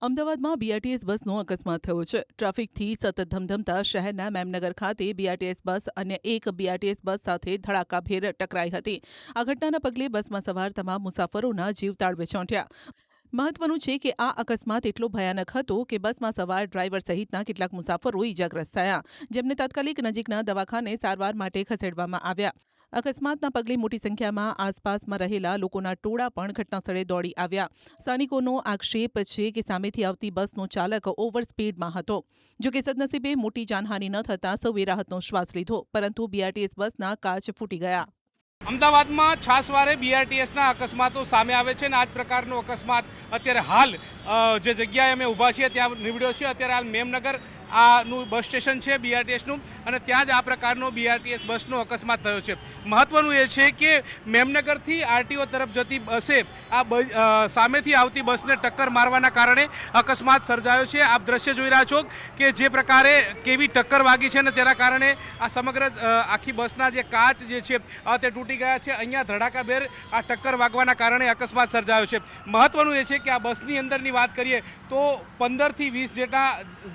અમદાવાદમાં બીઆરટીએસ બસનો અકસ્માત થયો છે. ટ્રાફિકથી સતત ધમધમતા શહેરના મેમનગર ખાતે બીઆરટીએસ બસ અન્ય એક બીઆરટીએસ બસ સાથે ધડાકાભેર ટકરાઈ હતી. આ ઘટનાના પગલે બસમાં સવાર તમામ મુસાફરોના જીવ તાળવે ચોંટ્યા. મહત્વનું છે કે આ અકસ્માત એટલો ભયાનક હતો કે બસમાં સવાર ડ્રાઈવર સહિતના કેટલાક મુસાફરો ઇજાગ્રસ્ત થયા, જેમને તાત્કાલિક નજીકના દવાખાને સારવાર માટે ખસેડવામાં આવ્યા. અકસ્માતના પગલે મોટી સંખ્યામાં આસપાસમાં રહેલા લોકોના ટોળા પણ ઘટનાસ્થળે દોડી આવ્યા. સ્થાનિકોનો આક્ષેપ છે કે સામેથી આવતી બસનો ચાલક ઓવર સ્પીડમાં હતો. જોકે સદનસીબે મોટી જાનહાનિ ન થતાં સૌએ રાહતનો શ્વાસ લીધો, પરંતુ બીઆરટીએસ બસના કાચ ફૂટી ગયા. અમદાવાદમાં છાસવારે બીઆરટીએસના અકસ્માતો સામે આવે છે અને આ જ પ્રકારનો અકસ્માત અત્યારે હાલ જે જગ્યાએ અમે ઊભા છીએ ત્યાં નીવડ્યો છે. અત્યારે હાલ મેમનગર આનું બસ સ્ટેશન છે બીઆરટીએસનું, અને ત્યાં જ આ પ્રકારનો બીઆરટીએસ બસનો અકસ્માત થયો છે. મહત્વનું એ છે કે મેમનગરથી આરટીઓ તરફ જતી બસે સામેથી આવતી બસને ટક્કર મારવાના કારણે અકસ્માત સર્જાયો છે. આપ દ્રશ્ય જોઈ રહ્યા છો કે જે પ્રકારે કેવી ટક્કર વાગી છે અને તેના કારણે આ સમગ્ર આખી બસના જે કાચ જે છે તે તૂટી ગયા છે. અહીંયા ધડાકાભેર આ ટક્કર વાગવાના કારણે અકસ્માત સર્જાયો છે. મહત્વનું એ છે કે આ બસની અંદરની વાત કરીએ તો 15 થી 20 જેટલા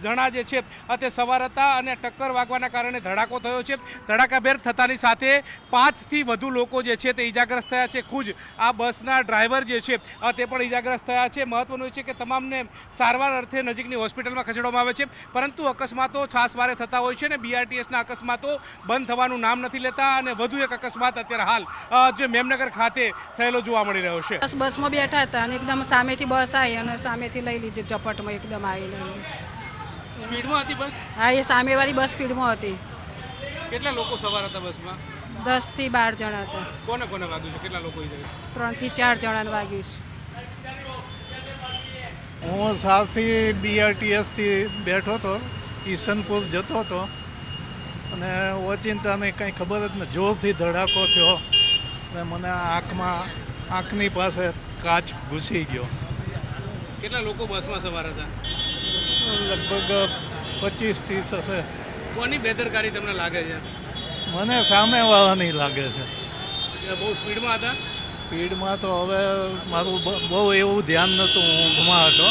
જણા જે છે તે સવાર હતા અને ટક્કર વાગવાના કારણે ધડાકો થયો છે. ધડાકાભેર થતાની સાથે 5 થી વધુ લોકો જે છે તે ઇજાગ્રસ્ત થયા છે. ખુદ આ બસના ડ્રાઈવર જે છે તે પણ ઇજાગ્રસ્ત થયા છે. મહત્વનું છે કે તમામને સારવાર અર્થે નજીકની હોસ્પિટલમાં ખસેડવામાં આવે છે, પરંતુ અકસ્માતો છાસવારે થતા હોય છે અને બીઆરટીએસના અકસ્માતો બંધ થવાનું નામ નથી લેતા અને વધુ એક અકસ્માત અત્યારે હાલ જે મેમનગર ખાતે થયેલો જોવા મળી રહ્યો છે. બસમાં બેઠા હતા અને એકદમ સામેથી બસ આવી અને સામેથી લઈ લીધી ઝપટમાં એકદમ આવીને. સ્પીડમાં હતી બસ? હા, એ સામેવાળી બસ સ્પીડમાં હતી. કેટલા લોકો સવાર હતા બસમાં? 10 થી 12 જણા હતા. કોને કોને વાગ્યું છે? કેટલા લોકો 3 થી 4 જણાને વાગ્યું છે. હું સાવથી બીઆરટીએસથી બેઠો હતો, ઈસનપુર જતો હતો અને ઓચિંતાને કંઈ ખબર જ નથી, જોરથી ધડાકો થયો અને મને આંખની પાસે કાચ ઘૂસી ગયો. કેટલા લોકો બસમાં સવાર હતા? લગભગ 25-30 હશે. કોની બેદરકારી તમને લાગે છે? મને સામેવાળાની લાગે છે. બહુ સ્પીડમાં હતા? સ્પીડમાં તો હવે મારું બહુ એવું ધ્યાન નહોતું, હું ઊંઘમાં હતો.